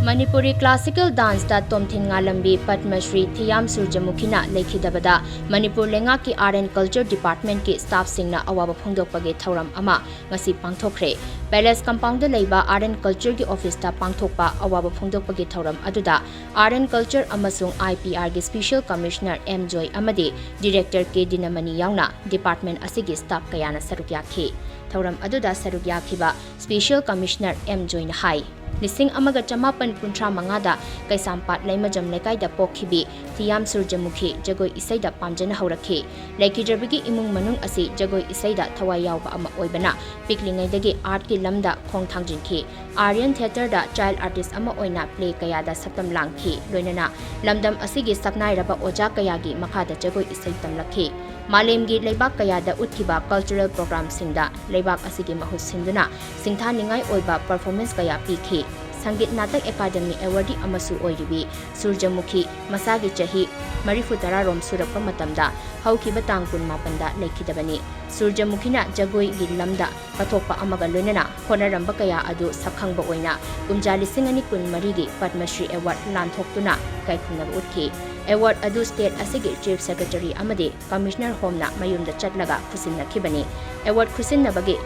Manipuri classical dance da Tomthin Ngalambi Padmashree Thiyam Surjamukhi Leikhidre Manipur lenga ki art and culture department ki staff singna awaba phongdokpagi thauram ama ngasi pangthokre palace compound da leiba art and culture ki office ta pangthokpa awaba phongdokpagi thauram aduda art and culture amasung IPR ki special commissioner M Joy amadi director K Dinamani yauna department asigi staff kayana saruk yakhi thauram aduda saruk yakhiba special commissioner M Joy na hai Lising amaga chamapan kuntra mangada kaisampat laimajam lekai da pokhibi Thiyam Surjamukhi jagoi isai da pamjana haurakhi Leikhidre bigi imung manung asi jagoi isai da thawai yawba ama oibana piklingai dagi art ki lamda khongthangjinki Aryan theater da child artist ama oina play kaya da saktam langki loinana lamdam asigi saknai raba oja kaya gi makhada jagoi isai tamlakhi Malemgi leibak kaya da uthiba cultural program singda leibak asigi mahut sinduna singtha ningai oiba performance kaya pikhi Sangit Natak Academy Award amasu oiribi Surjamukhi masagi chahi marifutara rom surappa matamda haukiba tang kun mapanda leikhidabani Surjamukhi na jagoi gi lamda pathokpa amaga loinana honaramba kaya adu sakhangba oina kumjali singani kun marigi Padmashree Award lanthokuna kaikhunab uthi Award adu state asigi chief secretary amade commissioner homna mayumda chatlaga khusinnakhibani Award khusinnabagi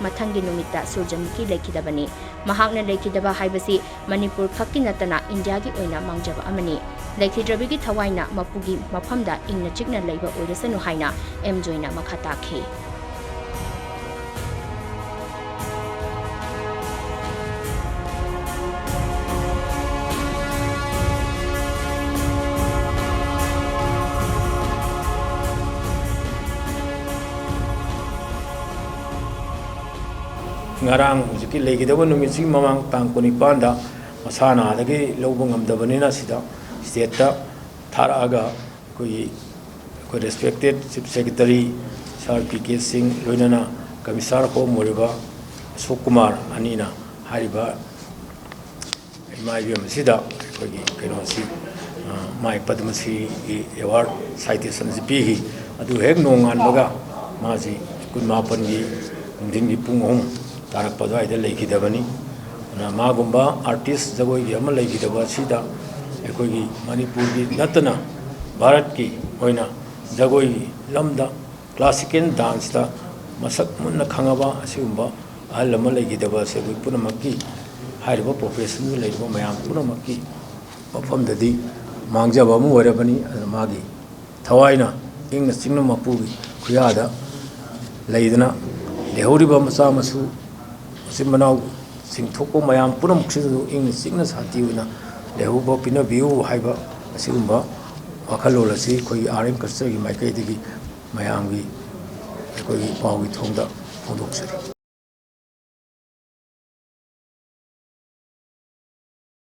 Mathangi numita Surjamukhi Leikhidabani Mahakna Leikhidaba haibasi Manipur khakki natana India gi oina mangjaba amani Leikhidre bigi thawaina mapugi maphamda ingna chikna leiba oirasanu haina M Joyna makhata khi Ngarang jiki Leikhidre numisi mamang tang kunipanda masana lagi lobong amdabanina sida state ta tharaga koi respected chief secretary Sir PK Singh loinana commissioner ko moriba Sukumar anina hariba MIBM sida koi kenosi mai Padmashree award citation jipi adu hek nongan baga maji kunmapan gi dingi pungong Tarak pada ada Leikhidabani, nama gumba artis jagoi gi amal Leikhidaba sida, ekoi gi Manipur gi natana Bharat ki oina jagoi gi lamda classical dance ta masak munna khangaba asumba ahal amal Leikhidaba se goi puna makki hariba professional leiba mayam puna makki mafam dadi mangjaba mu warabani magi thawaina ing singna mapugi khuyada leidana lehoriba masa masu Simanaw singthoko mayam pura muksidu ing signa sati wina lehuba pina view haiba asigumba wakhalola si koi RM culture gi maikai digi mayam gi koi pawi thongda phondoksari